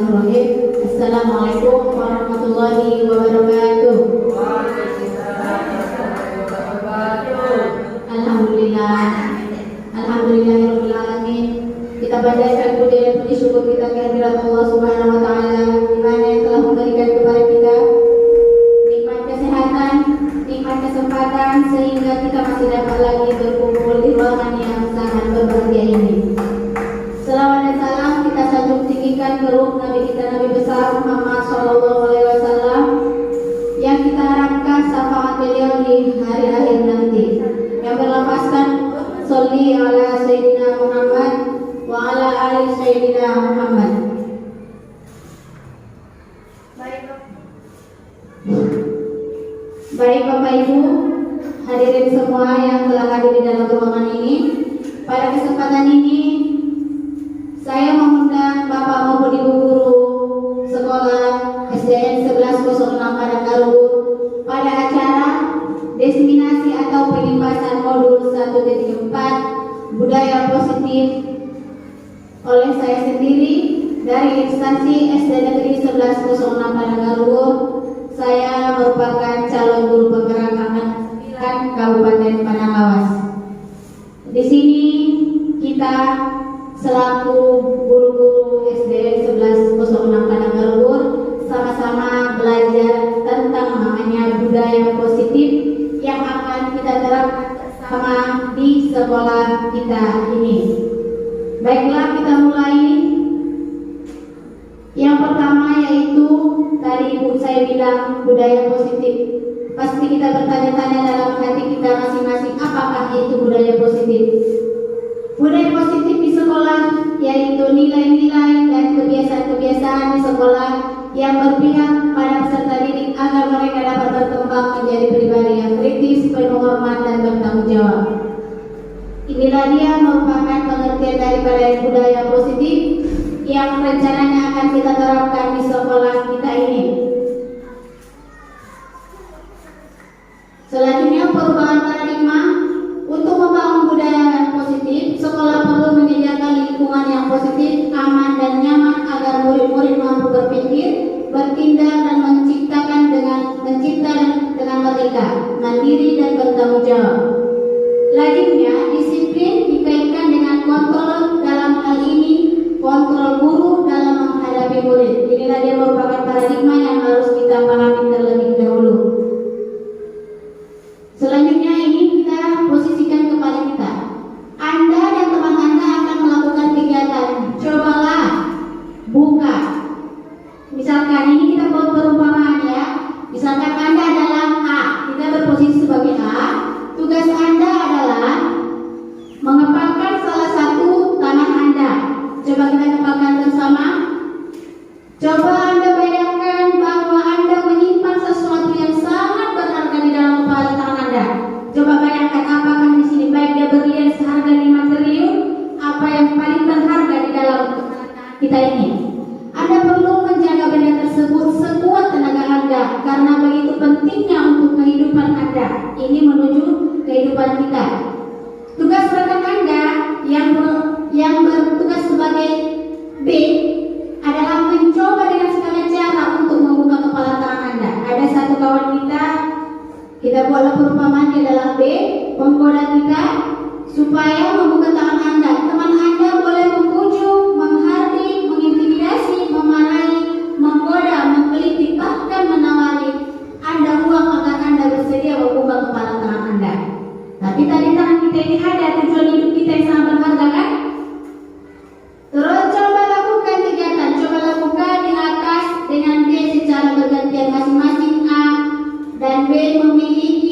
Bismillahirrahmanirrahim. Assalamualaikum warahmatullahi wabarakatuh. Alhamdulillah, alhamdulillahirabbil alamin. Kita panjatkan puji dan puji syukur kita kehadirat Allah Subhanahu wa taala, di mana yang telah memberikan kepada kita nikmat kesehatan, nikmat kesempatan sehingga kita masih dapat lagi berkumpul di ruangan yang sangat berbahagia ini. Selawat dan salam kita sanjung tinggikan ke ruh Nabi kita, Nabi besar Muhammad sallallahu alaihi wasallam, yang kita harapkan syafaat beliau di hari akhir nanti, yang berlapaskan sholli ala sayyidina Muhammad wa ala ali sayyidina Muhammad. Baik Bapak Ibu, hadirin semua yang telah hadir di dalam ruangan ini, pada kesempatan ini saya mengundang Bapak maupun Ibu guru sekolah SDN 1106 Padanggarugur pada acara diseminasi atau penimbasan modul 1.4 budaya positif oleh saya sendiri dari instansi SD Negeri 1106 Padanggarugur. Saya merupakan calon guru penggerak anak Kabupaten Padang. Di sini kita selaku guru-guru SD 1106 Padanggarugur sama-sama belajar tentang namanya budaya positif yang akan kita terapkan sama di sekolah kita ini. Baiklah, kita mulai. Yang pertama yaitu tadi Ibu saya bilang budaya positif. Pasti kita bertanya-tanya dalam hati kita masing-masing, apakah itu budaya positif? Budaya positif di sekolah yaitu nilai-nilai dan kebiasaan-kebiasaan di sekolah yang berpihak pada peserta didik agar mereka dapat berkembang menjadi pribadi yang kritis, penuh hormat dan bertanggung jawab. Inilah dia merupakan pengertian daripada budaya positif yang rencananya akan kita terapkan di sekolah kita ini. Selanjutnya, perubahan paradigma. Untuk membangun budaya yang positif, sekolah perlu menyediakan lingkungan yang positif, aman dan nyaman agar murid-murid mampu berpikir, bertindak dan mencipta dengan merdeka, mandiri dan bertanggung jawab. Selanjutnya, disiplin dikaitkan dengan kontrol, dalam hal ini kontrol guru dalam menghadapi murid. Inilah dia merupakan paradigma yang harus kita pahami terlebih dahulu. Selanjutnya ini kita posisikan kepada kita. Anda dan teman Anda akan melakukan kegiatan. Cobalah buka. Misalkan ini kita buat perumpamaan ya. Misalkan Anda adalah A, kita berposisi sebagai A. Tugas Anda adalah mengepalkan salah satu tangan Anda. Coba kita kepalkan bersama. Coba Anda bayangkan bahwa Anda menyimpan sesuatu yang sangat berharga di dalam kepala tangan Anda. Coba bayangkan apakah di sini baik dia berlian seharga 5 triliun, apa yang paling berharga di dalam kita ini. Anda perlu menjaga benda tersebut sekuat tenaga Anda karena begitu pentingnya untuk kehidupan Anda. Ini menuju kehidupan kita. Tugas rekan Anda yang bertugas sebagai B adalah mencoba dengan segala cara untuk membuka kepala tangan Anda. Ada satu kawan kita buatlah perumpamaan, dia adalah B, menggoda kita supaya membuka tangan Anda. Teman Anda boleh membujuk, menghardik, mengintimidasi, memarahi, menggoda, menggelitik, bahkan menawari Anda uang agar Anda bersedia membuka kepala tangan Anda. Tapi tadi tangan kita ini ada tujuan hidup kita yang sangat berharga kan? Terus coba lakukan kegiatan, coba lakukan di atas dengan B secara bergantian, masing-masing A dan B memiliki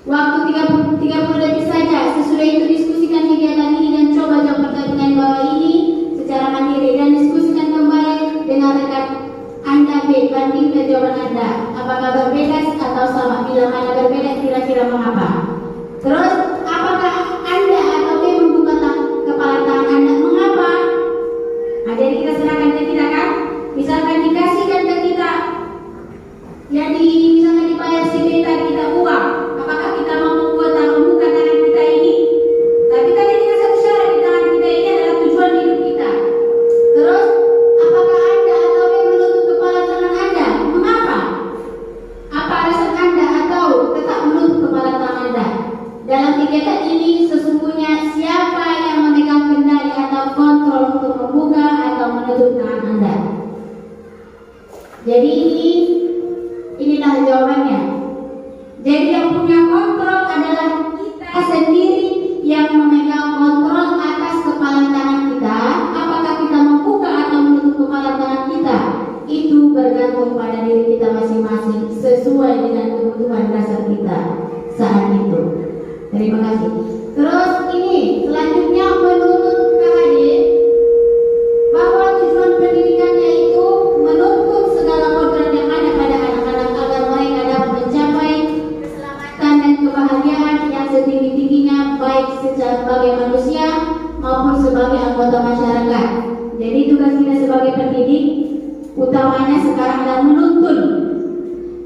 waktu 30 detik saja. Sesudah itu diskusikan kegiatan ini dan coba jawab pertanyaan bawah ini secara mandiri dan diskusikan kembali dengan rekan Anda B. Bandingkan jawaban Anda, apakah berbeda atau sama. Bila mana berbeda, kira-kira mengapa? Terus apakah Anda atau B membuka kepala tangan Anda? Mengapa? Jadi kita serahkan ke kita kan? Misalkan dikasihkan ke kita, jadi misalkan dibayar si B tadi kita uang, apakah kita mau membuka tangan kita ini? Tapi tadi kita satu syarat, di tangan kita ini adalah tujuan hidup kita. Terus apakah Jadi inilah jawabannya. Jadi yang punya kontrol adalah kita sendiri yang memegang kontrol atas kepala tangan kita. Apakah kita membuka atau menutup kepala tangan kita? Itu bergantung pada diri kita masing-masing sesuai dengan kebutuhan dasar kita saat itu. Terima kasih. Terus ini selanjutnya menurut KHD bahwa tujuan pendidikan yaitu menuntut segala kodrat yang ada pada anak-anak agar mereka dapat mencapai keselamatan dan kebahagiaan yang setinggi-tingginya baik sebagai manusia maupun sebagai anggota masyarakat. Jadi tugas kita sebagai pendidik utamanya sekarang adalah menuntun.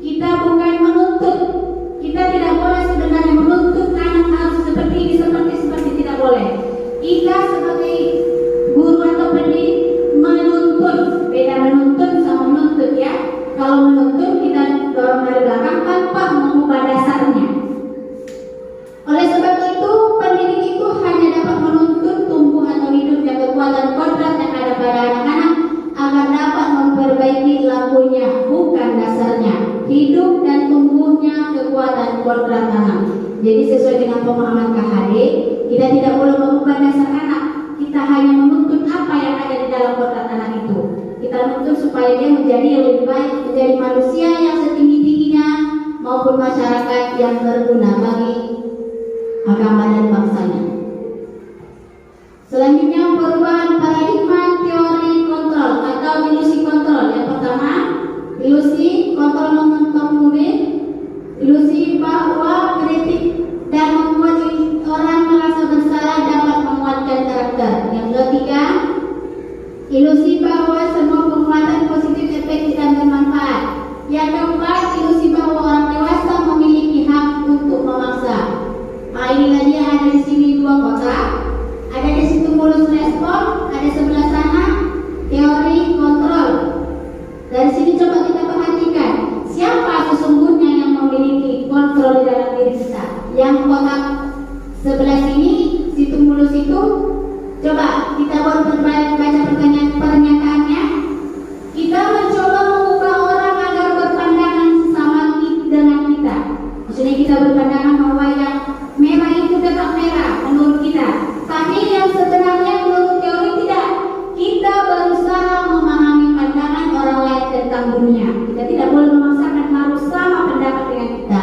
Kita bukan menuntut. Kita tidak boleh sebenarnya menuntut anak harus seperti ini, seperti tidak boleh. Kita sebagai guru atau pendidik menuntun. Beda menuntun sama menuntut ya. Kalau menuntun kita dorong dari belakang tanpa mengubah dasarnya. Oleh sebab itu pendidik itu hanya dapat menuntun tumbuh atau hidupnya kekuatan kodrat yang ada pada anak-anak agar dapat memperbaiki lakunya, bukan dasarnya. Hidup dan tumbuhnya kekuatan kodrat anak. Jadi sesuai dengan pemahaman KHD, kita tidak boleh mengubah dasar anak. Kita hanya menuntut apa yang ada di dalam kodrat anak itu. Kita menuntut supaya dia menjadi yang lebih baik, menjadi manusia yang setinggi-tingginya maupun masyarakat yang berguna bagi agama dan bangsanya. Selanjutnya perubahan paradigma teori kontrol atau ilusi kontrol. Yang pertama, ilusi kontrol mengontrol murid, ilusi bahwa kritik dan membuat orang merasa bersalah dapat menguatkan karakter. Yang ketiga, ilusi bahwa semua penguatan positif efektif dan bermanfaat. Yang keempat, ilusi bahwa orang dewasa memiliki hak untuk memaksa. Nah, inilah dia ada di sini dua kotak. Ada di situ mulus respon, ada sebelah sana teori kontrol. Dari sini coba kita perhatikan siapa sesungguhnya yang memiliki kontrol di dalam diri kita. Yang kotak sebelah sini, situ mulus itu, coba kita baca pernyataannya. Kita mencoba mengubah orang agar berpandangan sama dengan kita. Maksudnya kita berpandangan bahwa yang merah itu tetap merah menurut kita, tapi yang sebenarnya menurut teori tidak. Kita berusaha memahami pandangan orang lain tentang dunia. Kita tidak boleh memaksakan harus sama pendapat dengan kita.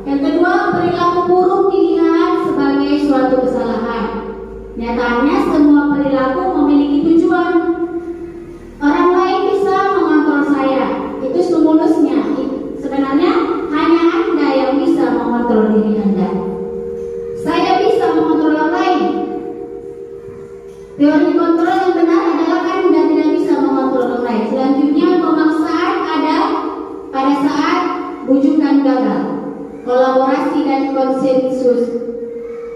Yang kedua, perilaku buruk dilihat sebagai suatu kesalahan. Nyatanya semua perilaku memiliki tujuan. Orang lain bisa mengontrol saya, itu stimulusnya. Sebenarnya hanya Anda yang bisa mengontrol diri Anda. Saya bisa mengontrol orang lain. Teori kontrol yang benar adalah Anda tidak bisa mengontrol orang lain. Selanjutnya, pemaksaan ada pada saat bujukan gagal. Kolaborasi dan konsensus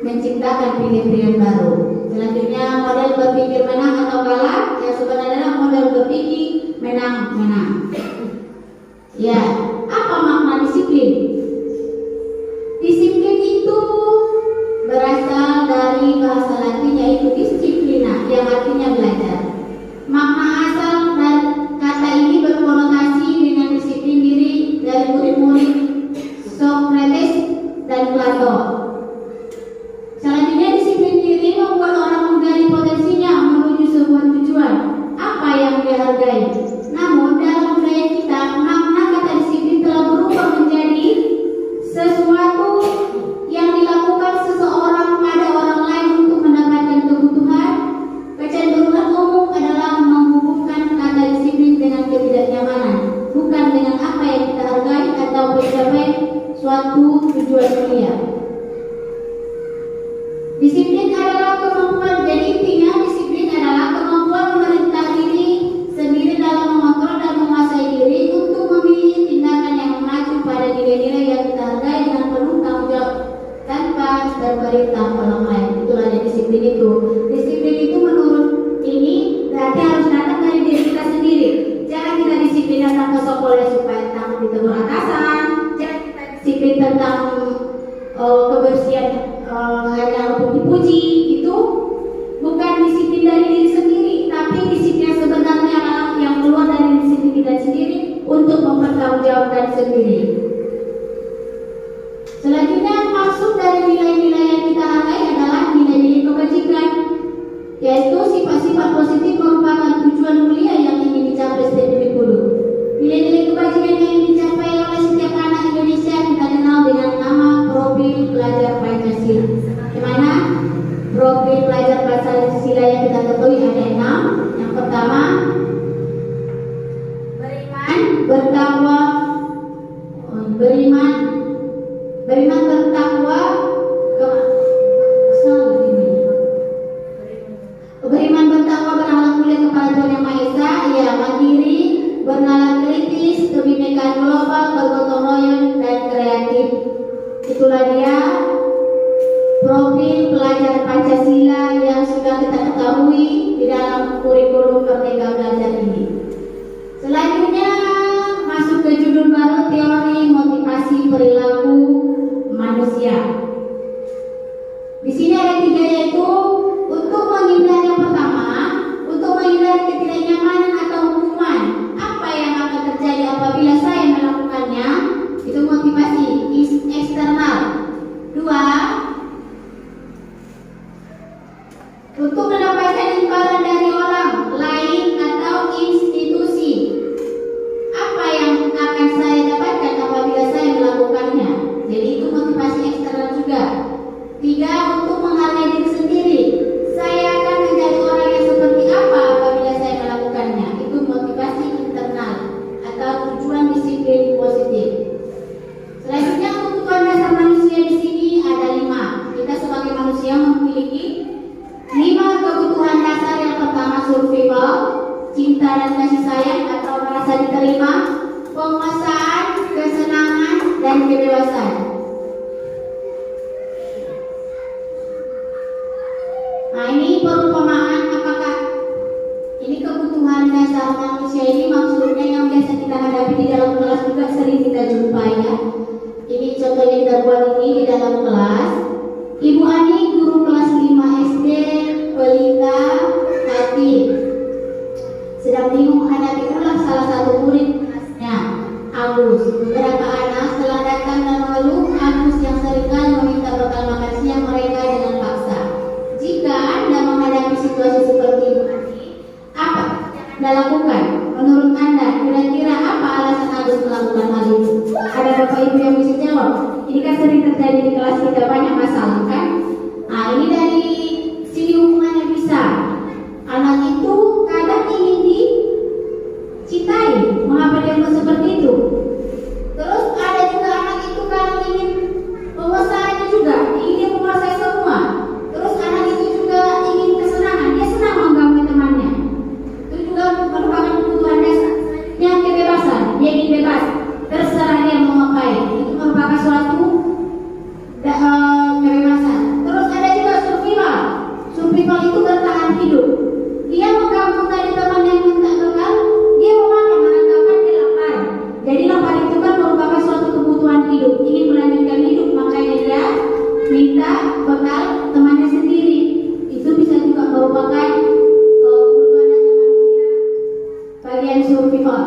menciptakan pilihan baru. Selanjutnya, model berpikir menang atau kalah. Yang sebenarnya adalah model berpikir menang-menang. Ya, apa makna disiplin? Disiplin itu berasal dari bahasa Latin yaitu disciplina, yang artinya belajar. Makna asal dan kata ini berkonotasi dengan disiplin diri dari murid-murid Socrates dan Plato. Selanjutnya, disiplin diri membuat orang menggali potensinya menuju sebuah tujuan, apa yang dihargai. Namun dalam budaya kita, makna kata disiplin telah berubah menjadi sesuatu yang dilakukan seseorang pada orang lain untuk mendapatkan kebutuhan. Kecenderungan umum adalah menghubungkan kata disiplin dengan ketidaknyamanan, bukan dengan apa yang kita hargai atau mencapai suatu tujuan mulia. Disiplin adalah kemampuan, jadi intinya disiplin adalah kemampuan memerintah diri sendiri dalam mengontrol dan menguasai diri untuk memilih tindakan yang mengacu pada nilai-nilai yang kita hargai dengan penuh tanggung jawab tanpa berperintah orang lain. Itulah yang disiplin itu. Disiplin itu menurut ini berarti harus datang dari diri kita sendiri. Jangan kita disiplin datang ke sekolah supaya takut ditegur atasan. Jangan kita disiplin tentang kebersihan hanya untuk dipuji. Itu bukan disiplin dari diri sendiri, tapi disiplin sebenarnya adalah yang keluar dari disiplin kita sendiri untuk jawaban sendiri. Selanjutnya, maksud dari nilai-nilai yang kita hargai adalah nilai-nilai kebajikan, yaitu sifat-sifat positif merupakan tujuan mulia yang ingin dicapai setiap individu. Nilai-nilai kebajikan yang ingin dicapai oleh setiap anak Indonesia kita kenal dengan nama profil pelajar Pancasila. Bagaimana? Profil pelajar Pancasila yang kita ketahui ada 6. Yang pertama, bertakwa, beriman bertakwa, beriman bertakwa, berakhlak mulia kepada Tuhan Yang Maha Esa, ya, mandiri, bernalar kritis, kebinekaan global, bergotong royong dan kreatif. Itulah dia profil pelajar Pancasila yang sudah kita ketahui di dalam kurikulum Merdeka Belajar ini. Selanjutnya masuk ke judul baru, teori motivasi perilaku manusia. Di sini ada 3, yaitu untuk menghindari, yang pertama, untuk menghindari ketidaknyamanan atau hukuman. Apa yang akan terjadi apabila saya melakukannya? Itu motivasi eksternal. 2, untuk mendapatkan imbalan dari orang lain atau institusi. Apa yang akan saya dapatkan apabila saya melakukannya? Jadi itu motivasi eksternal juga. 3, untuk menghargai diri sendiri. Saya akan menjadi orang yang seperti apa apabila saya melakukannya. Itu motivasi internal atau tujuan disiplin positif. Selanjutnya, kebutuhan dasar manusia di sini ada 5. Kita sebagai manusia memiliki 5 kebutuhan dasar. Yang pertama, survival, cinta dan kasih sayang atau merasa diterima, penguasaan, kesenangan, dan kebebasan. Nah, ini perumpamaan apakah ini kebutuhan dasar manusia ini maksudnya yang biasa kita hadapi di dalam kelas juga sering kita jumpai, ya. Ini contohnya kita buat ini di dalam kelas. Ibu Ani, guru kelas 5 SD, pelita hati, sedang bingung menghadapi ulah salah satu murid kelasnya, Agus. Beberapa anak setelah datang dan mengeluh, Agus yang seringkali meminta bekal makan siang mereka dengan paksa. Jika Anda menghadapi situasi seperti ini, apa yang Anda lakukan? Menurut Anda, kira-kira apa alasan Agus melakukan hal itu? Ada Bapak Ibu yang bisa jawab? Ini kan sering terjadi di kelas kita, banyak masalah kan? Nah, ini dari sini hubungannya bisa. Anak itu kadang ingin dicintai, mengapa dia seperti itu? Terus ada juga anak itu kadang ingin penguasaannya juga, ingin dia menguasai semua. Terus anak itu juga ingin kesenangan, dia senang mengganggu temannya. Itu juga merupakan kebutuhan dasar. Yang kebebasan, dia ingin bebas, terserah dia mau ngapain. Itu merupakan suatu kebebasan. Terus ada juga survival. Survival itu bertahan hidup. Dia mengganggu tadi teman yang minta bekal, dia mau makan, menangkapkan dia lapar. Jadi lapar itu kan merupakan suatu kebutuhan hidup, ingin melanjutkan hidup, makanya dia minta bekal temannya sendiri. Itu bisa juga merupakan kebutuhan dasar manusia, bagian survival.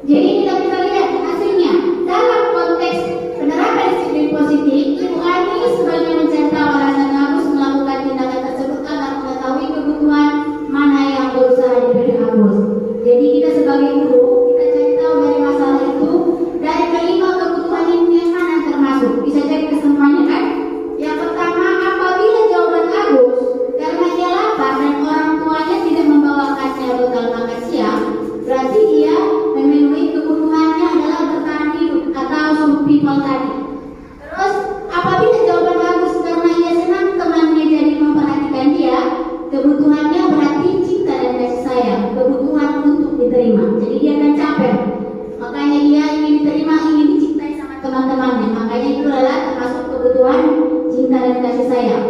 Jadi kita lihat hasilnya dalam konteks penerapan disiplin positif. Ibu Ani sebagai mencari tahu alasan Agus melakukan tindakan tersebut agar mengetahui kebutuhan mana yang berusaha diberi Agus. Jadi kita sebagai guru, kita cari tahu dari masalah itu, dari kelima kebutuhan ini yang mana termasuk. Bisa jadi kesemuanya kan? Yang pertama, apabila jawaban Agus karena dia lapar dan orang tuanya tidak membawakannya bekal makan siang, berarti dia memenuhi kebutuhannya adalah bertahan hidup atau survival tadi. Terus apabila jawaban Agus karena ia senang temannya jadi memperhatikan dia, kebutuhannya berarti cinta dan kasih sayang, kebutuhan untuk diterima. Jadi dia akan capek, makanya dia ingin diterima, ingin dicintai sama teman-temannya. Makanya itu adalah termasuk kebutuhan cinta dan kasih sayang.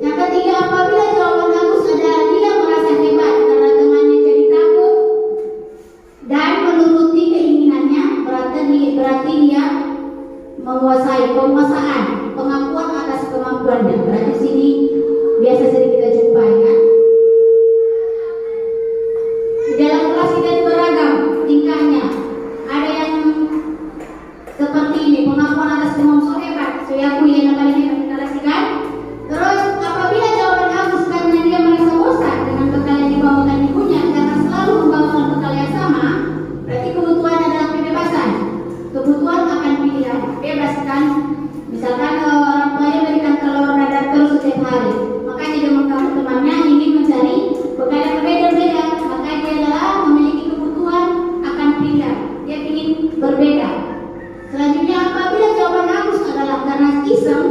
Yang ketiga, apabila jawaban Agus adalah dia merasa hebat karena temannya jadi takut dan menuruti keinginannya, berarti dia menguasai, penguasaan, pengakuan atas kemampuannya. Berarti sini biasa sering kita jumpai kan? Di dalam kelas kita beragam tingkahnya. Ada yang bagian apa ini kita narasikan. Terus apabila jawaban Agus karena dia merasa bosan dengan bekal yang dibawakan ibunya karena selalu membawakan bekal yang sama, berarti kebutuhan adalah kebebasan. Kebutuhan akan pilihan, bebaskan. Misalkan orang tuanya berikan telur dadar terus setiap hari, maka dia membantu temannya ingin mencari bekal yang berbeda-beda, maka dia adalah memiliki kebutuhan akan pilihan. Dia ingin berbeda. Selanjutnya apabila jawaban Agus adalah karena iseng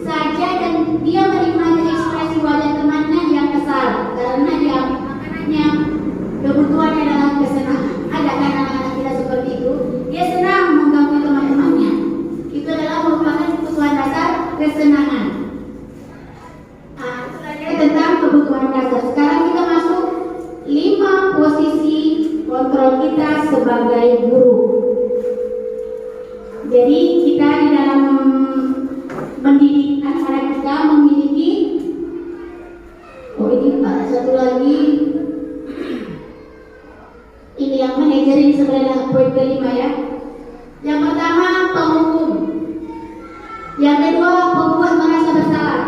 saja dan dia menikmati ekspresi wajah temannya yang kesal karena dia makanannya, kebutuhannya adalah kesenangan. Ada kan anak-anak kita seperti itu, dia senang mengganggu teman-temannya. Itu adalah merupakan kebutuhan dasar kesenangan. Itu saja tentang kebutuhan dasar. Sekarang kita masuk 5 posisi kontrol kita sebagai guru. Jadi kita di dalam mendidik anak-anak kita memiliki ini Pak, satu lagi ini yang manajer ini sebenarnya poin kelima ya. Yang pertama penghukum, yang kedua pembuat merasa bersalah,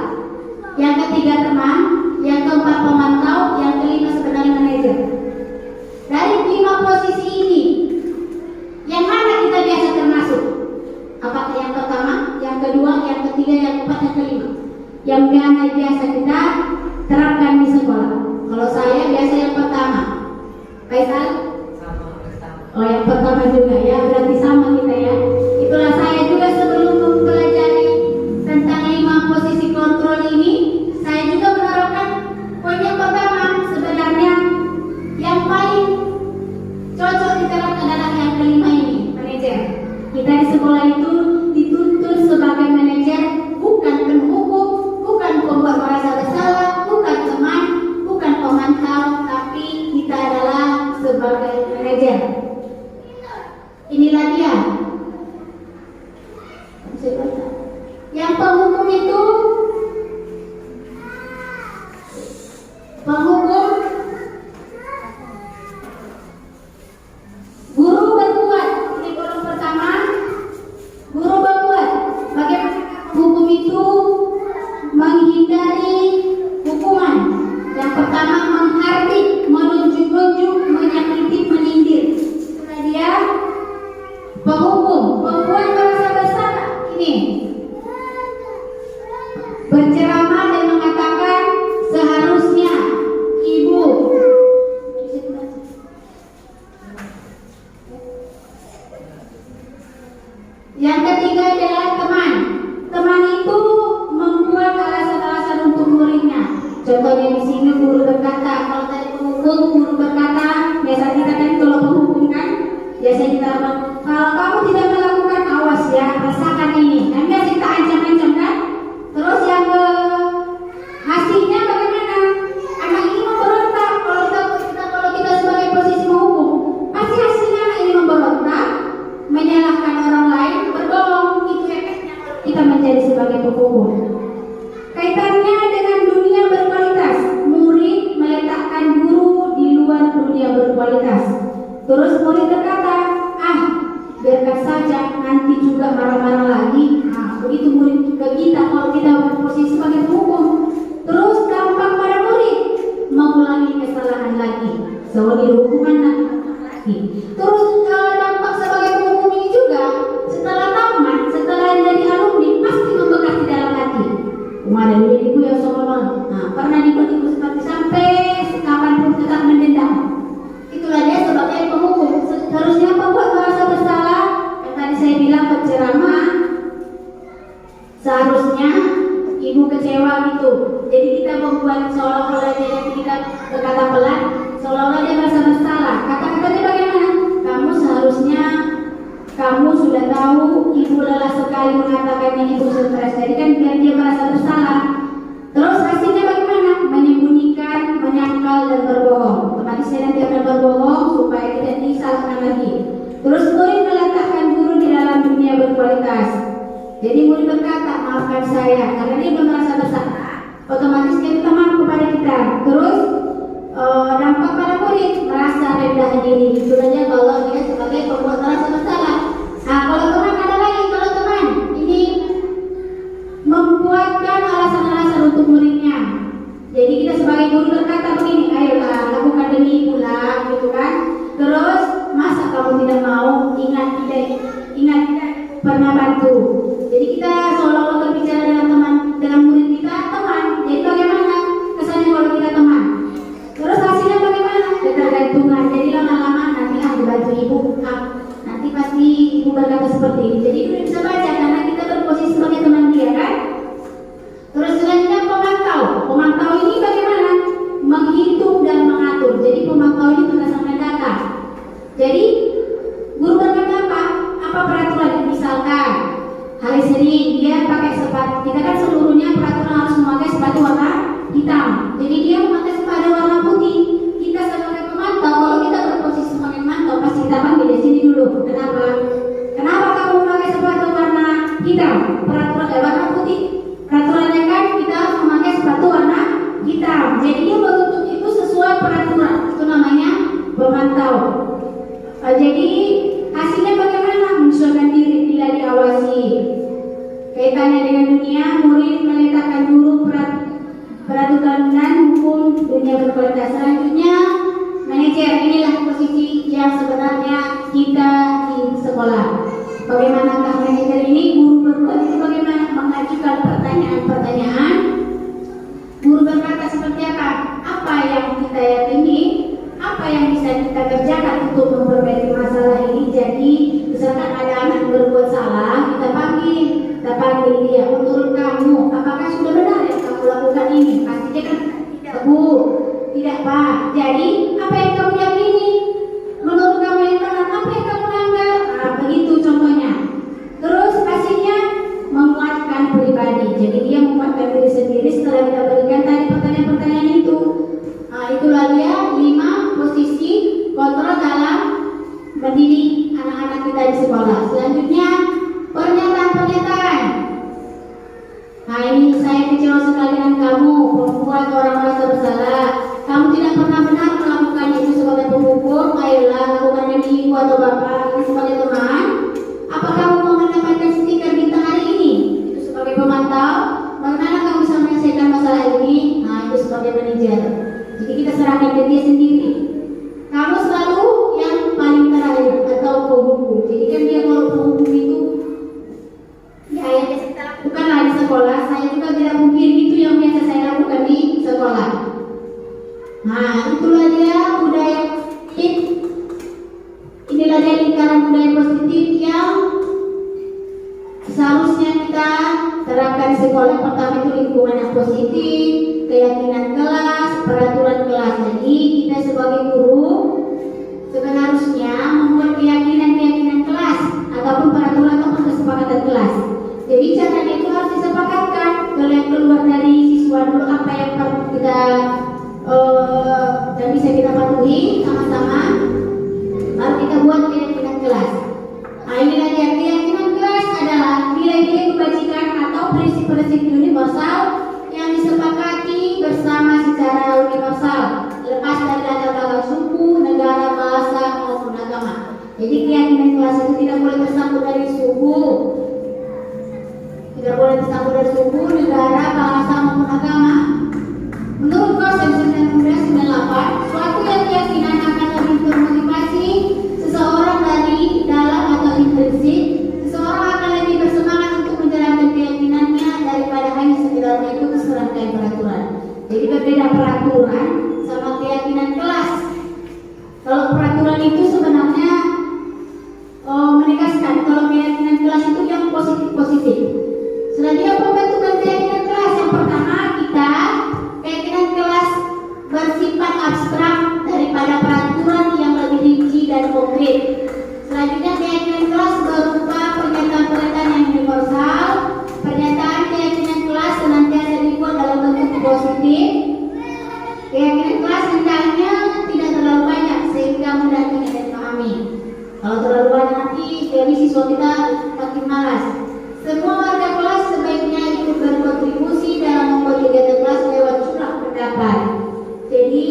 yang ketiga teman, yang keempat pemantau, yang kelima sebenarnya manajer. Dari 5 posisi ini, yang mana kita biasa termasuk? Apakah yang pertama, yang kedua, yang ketiga, yang keempat, yang kelima? Yang mana biasa kita terapkan di sekolah? Kalau saya biasa yang pertama. Faisal? Oh yang pertama juga ya, berarti sama kita ya. Itulah saya juga sebelum mempelajari tentang 5 posisi kontrol ini, saya juga menerapkan poin yang pertama. Sebenarnya yang paling cocok diterapkan adalah yang kelima ini, manajer. Kita di sekolah itu dituntut sebagai manajer, bukan penghukum, bukan pembuat merasa bersalah, bukan teman, bukan pemantau, tapi kita adalah sebagai manajer. Inilah dia. Yang penghukum itu penghukum guru berbuat. Ini kolom pertama. Guru berbuat. Bagaimana hukum itu menghindari hukuman? Yang pertama menghardik, menunjuk-nunjuk, menyakiti, menyindir. Itulah dia penghukum. Pembuat merasa bersalah. Ini berceramah dan mengatakan seharusnya ibu. Yang ketiga adalah teman. Teman itu membuat alasan-alasan untuk muridnya. Contohnya di sini guru berkata, kalau tadi penghukum, guru berkata, biasa kita kan kalau penghukum kan, biasa kita bilang, kalau kamu tidak melakukan awas ya, rasakan ini. Kan biasa kita ancam-ancam kan. Terus yang hasilnya bagaimana? Anak ini memberontak. Kalau kita sebagai posisi menghukum, pasti hasilnya anak ini memberontak, menyalahkan orang lain, berbohong. Itu efeknya kita menjadi sebagai penghukum. Kaitannya dengan dunia berkualitas, murid meletakkan guru di luar dunia berkualitas. Terus murid berkata, biarkan saja, nanti juga marah-marah lagi. Begitu murid ke kita kalau kita berposisi sebagai penghukum. Terus dampak pada murid, mengulangi kesalahan lagi, selalu hukuman lagi. Terus dampak sebagai penghukum ini juga, setelah tamat, setelah jadi alumni, pasti membekas di dalam hati. Kemarin ibu yang sombong, pernah diikut-ikut seperti sampai kapanpun tetap mendendam. Itulah dia sebagai penghukum. Harusnya membuat merasa bersalah. Yang tadi saya bilang berceramah, seharusnya ibu kecewa gitu. Jadi kita membuat seolah-olah dia tidak berkata pelan, seolah-olah dia merasa bersalah. Kata-katanya bagaimana? Kamu seharusnya, kamu sudah tahu ibu lelah sekali mengatakan ini, ibu stres. Jadi kan biar dia merasa bersalah. Terus hasilnya bagaimana? Menyembunyikan, menyangkal dan berbohong. Otomatis saya nanti akan berbohong supaya tidak disalahkan lagi. Terus murid meletakkan guru di dalam dunia berkualitas. Jadi murid berkata, maafkan saya, karena dia merasa bersalah. Otomatis dia minta maaf kepada kita. Terus dampak pada murid merasa rendah diri. Itu saja kalau dia sebagai pembuat merasa bersalah. Kalau teman ada lagi, kalau teman ini Jadi guru berkata apa? Apa peraturan? Misalkan hari Senin dia pakai sepatu, kita kan seluruhnya peraturan harus memakai sepatu warna hitam. Jadi dia memakai sepatu warna putih. Kita sebagai pemantau, kalau kita berposisi sebagai pemantau pasti kita panggil di sini dulu. Kenapa? Kenapa kamu memakai sepatu warna hitam? Peraturan warna putih. Peraturannya kan kita harus memakai sepatu warna hitam. Jadi dia menuntut itu sesuai peraturan. Itu namanya pemantau. Jadi hasilnya bagaimana? Menyesuaikan diri bila diawasi. Kaitannya dengan dunia, murid meletakkan dulu peraturan dan hukum dunia berkualitas. Selanjutnya, manajer, inilah posisi yang sebenarnya kita di sekolah. Bagaimanakah manajer ini? Guru berbuat itu bagaimana? Mengajukan pertanyaan-pertanyaan. Guru berkata seperti apa? Apa yang kita yakini? Apa yang bisa kita kerjakan untuk memperbaiki masalah ini? Jadi, misalkan ada anak yang berbuat salah, kita panggil dia. Menurut kamu, apakah sudah benar yang kamu lakukan ini? Pastinya kan tidak, Bu. Tidak, Pak. Jadi, apa yang kamu yakini? Menurut kamu yang benar, apa yang kamu langgar? Nah, begitu contohnya. Terus hasilnya menguatkan pribadi. Jadi dia menguatkan diri sendiri setelah kita berikan tadi pertanyaan-pertanyaan itu. Nah, itulah dia 5 posisi kontrol dalam mendidik anak-anak kita di sekolah. Selanjutnya pernyataan. Nah, ini saya kecewa sekali dengan kamu, membuat orang merasa bersalah. Kamu tidak pernah benar melakukan itu sebagai penghukum. Ayolah, lakukan demi ibu atau bapak ini sebagai teman. Apa kamu mau mendapatkan stiker bintang hari ini? Itu sebagai pemantau. Bagaimana kamu bisa menyelesaikan masalah ini? Nah, itu sebagai manajer. Jadi kita serahkan ke dia sendiri. Kamu selalu yang paling terakhir atau penghukum. Jadi kan dia kalau penghukum itu ya yang biasa kita lakukanlah di sekolah. Saya juga tidak mungkin itu yang biasa saya lakukan di sekolah. Nah, itulah dia budaya positif. Inilah dia lingkaran budaya positif yang seharusnya kita terapkan di sekolah. Pertama itu lingkungan yang positif, keyakinan kelas, peraturan kelas. Jadi kita sebagai guru sebenarnya membuat keyakinan kelas ataupun peraturan ataupun kesepakatan kelas. Jadi caranya itu harus disepakatkan. Keluar dari siswa dulu apa yang kita dan bisa kita patuhi sama-sama. Baru kita buat keyakinan kelas. Nah, inilah dia keyakinan kelas adalah nilai-nilai kebajikan atau prinsip-prinsip universal yang disepakati bersama secara universal, lepas dari latar belakang suku, negara, bahasa maupun agama. Jadi keyakinan kelas itu tidak boleh tersambung dari suku, tidak boleh tersambung dari suku, negara, bahasa maupun agama. Menurut Kosen 1998, suatu yang keyakinan akan lebih termotivasi seseorang dari dalam atau intrinsik. Seseorang akan lebih bersemangat untuk menjalankan keyakinannya daripada hanya sekedar mengikuti serangkaian peraturan. Jadi berbeda peraturan sama keyakinan kelas. Kalau peraturan itu sebenarnya menegaskan, kalau keyakinan kelas itu yang positif-positif. Selanjutnya pembentukan keyakinan kelas. Yang pertama kita keyakinan kelas bersifat abstrak daripada peraturan yang lebih rinci dan konkret. Selanjutnya keyakinan kelas berupa pernyataan-pernyataan yang universal. Pernyataan keyakinan kelas senantiasa dibuat dalam bentuk positif. Keyakinan kelas hendaknya tidak terlalu banyak sehingga mudah diingat dan dipahami. Kalau terlalu banyak nanti jadi siswa kita makin malas. Semua warga kelas sebaiknya ikut berkontribusi dalam membuat kegiatan kelas lewat curah pendapat. Jadi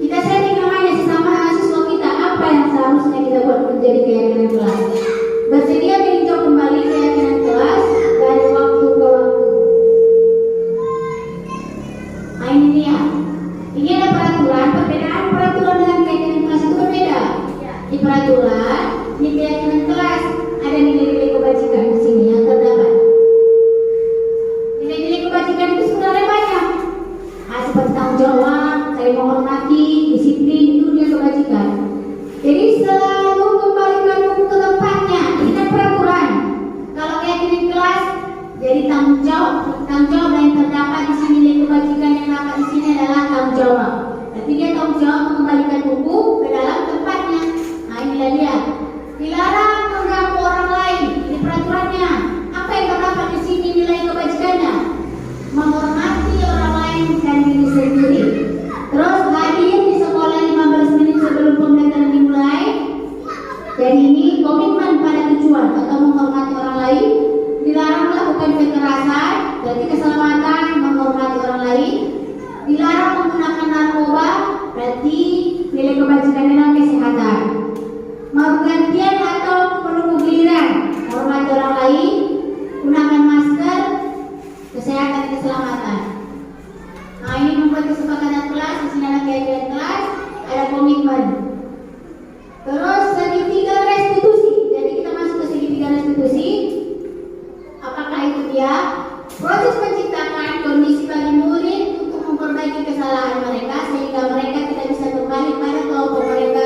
kita sharing namanya sesama siswa kita apa yang seharusnya kita buat menjadi keyakinan kelas. Bersedia meninjau kembali keyakinan kelas dari waktu ke waktu. Nah, ini dia. Ini ada peraturan. Perbedaan peraturan dengan keyakinan kelas itu berbeda. Di peraturan, di keyakinan kelas ada nilai-nilai kebajikan di sini yang terdapat. Nilai-nilai kebajikan itu sebenarnya banyak. Seperti tanggung jawab, saling menghormati, disiplin, itu dia kebajikan. Jadi selalu kembalikan buku ke tempatnya. Ini kan peraturan. Kalau keyakinan kelas, jadi tanggung jawab yang terdapat di sini, nilai kebajikan yang terdapat di sini adalah tanggung jawab. Tapi dia tanggung jawab mengembalikan buku ke dalam tempatnya. Nah, Terus segitiga restitusi. Jadi kita masuk ke segitiga restitusi. Apakah itu dia? Proses menciptakan kondisi bagi murid untuk memperbaiki kesalahan mereka sehingga mereka tidak bisa kembali pada kelompok mereka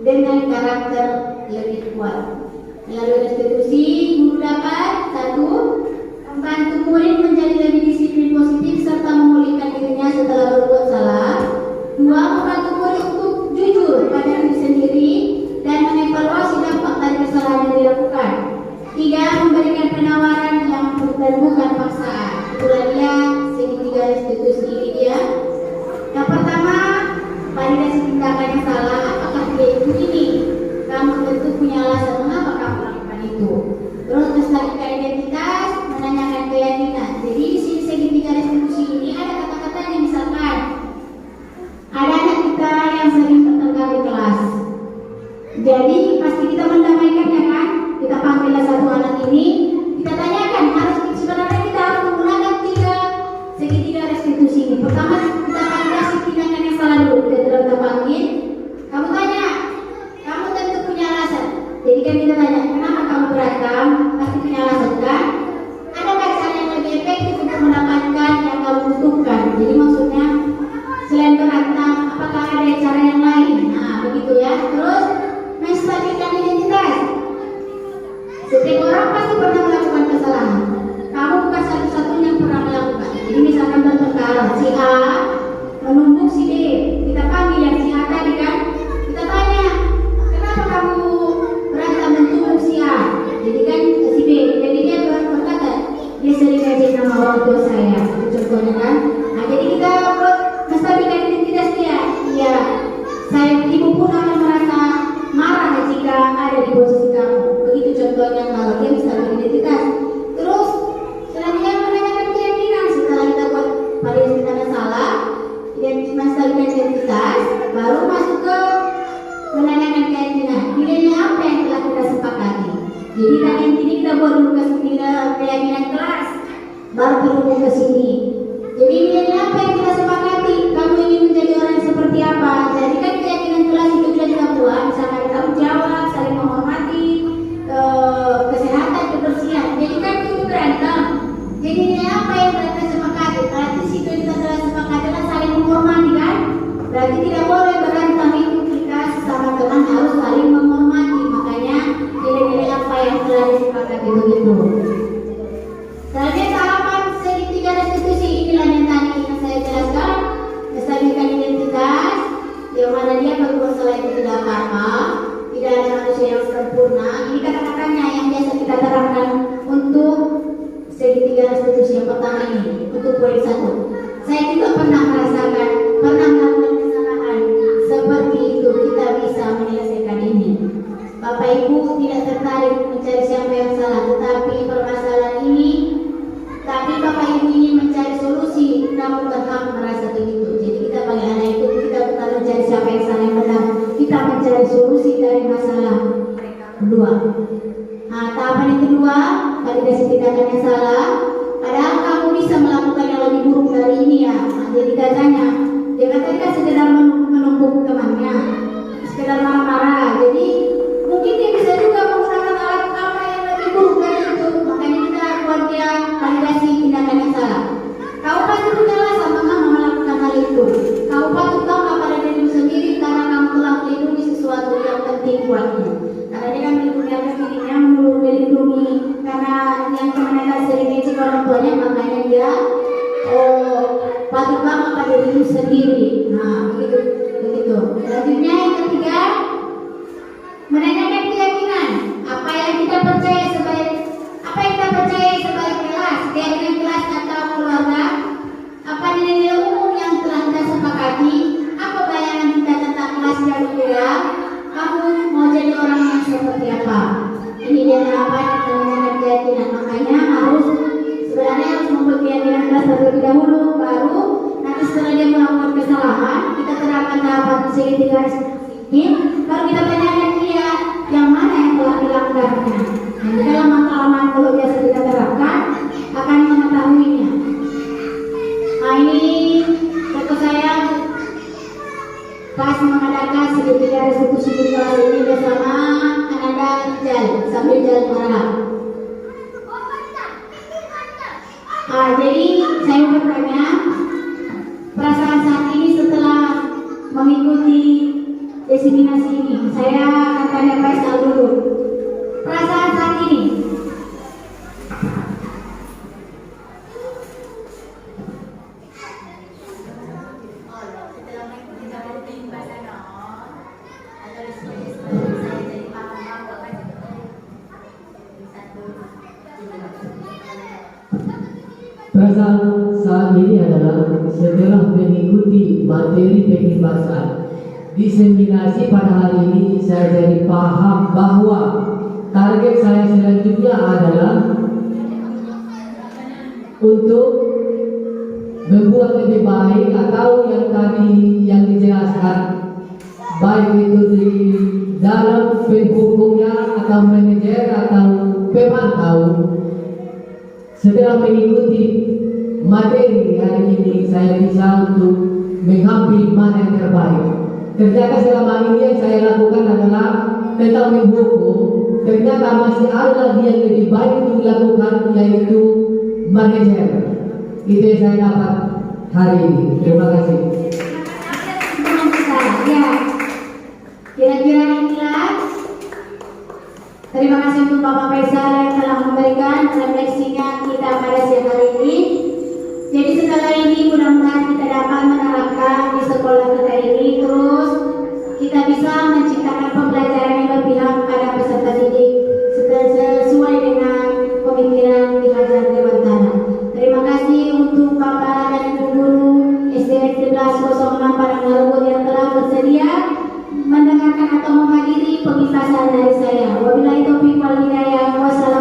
dengan karakter lebih kuat. Melalui restitusi, guru dapat satu, membantu murid menjadi lebih disiplin positif serta memulihkan dirinya setelah berbuat salah. Dua, membantu murid untuk jujur pada diri sendiri dan mengevaluasi dampak dari kesalahan yang dilakukan. Tiga, memberikan penawaran yang bukan paksaan. Itulah dia segitiga restitusi ini dia. Yang pertama, validasi tindakan yang salah. Apakah dia itu ini? Kamu tentu punya alasan mengapa kamu melakukan itu. Terus melestarikan identitas, menanyakan keyakinan. Jadi di sini segitiga restitusi ini ada kata-katanya, misalkan ada anak kita yang sering bertengkar di kelas. Jadi pasti kita mendamaikannya kan? Kita panggillah satu anak ini, kita tanyakan sebenarnya kita harus menggunakan segitiga restitusi ini. Pertama kita validasi tindakan yang salah dulu. Kita panggil, kamu tanya, kamu tentu punya alasan. Jadi kan kita tanya, kenapa kamu berantem? Pasti punya alasan kan? Adakah cara yang lebih efektif untuk mendapatkan yang kamu butuhkan? Jadi maksudnya selain berantem, apakah ada cara yang lain? Nah begitu ya. Terus menstabilkan identitas. Setiap orang pasti pernah melakukan kesalahan. Kamu bukan satu-satunya yang pernah melakukan. Jadi misalkan bertengkar, si A menumpuk si B, kita panggil yang si A tadi kan, kita tanya, kenapa kamu berantem menumpuk si A? Jadi kan si B, jadi dia berkata, dia sering ngajak nama orang tua saya. Itu contohnya kan. Nah jadi kita menstabilkan identitas dia. Iya, ibu pun akan merasa marah jika ada di posisi kamu. Begitu contohnya kalau dia menstabilkan identitas. Terus selanjutnya menanyakan keyakinan. Setelah kita buat validasi tindakan salah, menstabilkan identitas, baru masuk ke menanyakan keyakinan. Nilainya apa yang telah kita sepakati. Jadi tadi ini kita buat dulu keyakinan kelas, baru berhubung ke sini. Jadi nilainya apa yang kita sepakati. Kamu ingin menjadi orang yang seperti apa? Jadi kan keyakinan kelas itu sudah kita buat. Misalkan tanggung jawab, saling menghormati, kesehatan, kebersihan. Jadi kan itu berantem. Jadi nilai apa yang kita sepakati? Berarti situ kita telah sepakati adalah saling menghormati kan? Berarti tidak boleh berantem, itu kita sesama teman harus saling menghormati. Makanya nilai-nilai apa yang telah disepakati begitu. Selanjutnya tahapan segitiga restitusi, inilah yang tadi yang saya jelaskan. Menstabilkan identitas, yang mana dia berbuat salah itu tidak apa-apa, tidak ada manusia yang sempurna. Ini kata-katanya yang biasa kita terangkan untuk segitiga restitusi yang pertama ini. Untuk poin 1, saya juga pernah merasakan, pernah melakukan kesalahan seperti itu. Kita bisa menyelesaikan ini. Bapak Ibu tidak tertarik mencari siapa yang salah, tetapi permasalahan ini, tapi Bapak Ibu ingin mencari solusi, namun tetap merasa begitu. Jadi kita bagi anak itu, kita bukan mencari siapa yang salah yang benar, kita mencari solusi dari masalah kedua. Nah, tahapan yang kedua, validasi tindakan yang salah. Padahal kamu bisa melakukan yang lebih buruk dari ini ya. Nah, jadi katanya, dia katakan sekedar menumpuk temannya, sekedar marah-marah. Jadi mungkin dia bisa juga menggunakan alat apa yang lebih buruk dari itu. Makanya kita buat dia validasi tindakan yang salah. Kau pasti punya alasan mengapa melakukan hal itu. Kau patut bangga pada dirimu sendiri karena kamu telah melindungi sesuatu yang penting buatmu. Karena dia kan melindungi atas dirinya, melindungi karena yang kemenangan sering ngecek orang tuanya, makanya dia patut bangga pada dirimu sendiri. Nah, begitu. Selanjutnya yang ketiga, menanyakan keyakinan. Apa yang kita percaya sebagai kelas, keyakinan kelas atau keluarga. Apa nilai-nilai umum yang telah kita sepakati. Apa bayangan kita tentang kelas yang ideal. Kamu mau jadi orang yang seperti apa. Ini dia apa menanyakan keyakinan. Makanya sebenarnya harus membuat keyakinan kelas terlebih dahulu, baru nanti setelah dia melakukan kesalahan, kita terapkan tahapan segitiga restitusi, baru kita tanyakan dia yang mana yang telah dilanggarnya. Nanti dalam pengalaman kalau biasa kita terapkan akan mengetahuinya. Nah, ini contoh saya pas mengadakan segitiga restitusi di kelas ini Perasaan saat ini adalah setelah mengikuti materi pembahasan diseminasi pada hari ini, saya jadi paham bahwa target saya selanjutnya adalah untuk membuat lebih baik atau yang tadi yang dijelaskan, baik itu di dalam penghukumnya atau manajer atau pemantau. Setelah mengikuti materi hari ini, saya bisa untuk mengambil mana yang terbaik. Ternyata selama ini yang saya lakukan adalah tentang menghukum. Ternyata masih ada lagi yang lebih baik untuk dilakukan, yaitu manajer. Itu yang saya dapat hari ini. Terima kasih. Ya, kira-kira inilah. Terima kasih untuk Bapak Faisal yang telah memberikan refleksinya kita pada siang hari ini. Jadi setelah ini mudah-mudahan kita dapat menerapkan di sekolah kita ini, terus kita bisa menciptakan pembelajaran yang berpihak pada peserta didik sesuai dengan pemikiran Ki Hajar Dewantara. Terima kasih untuk Bapak dan Ibu Guru SD 1306 Padang yang telah bersedia mendengarkan atau menghadiri pementasan dari saya. Wabillahi taufiq wal hidayah. Wassalamualaikum.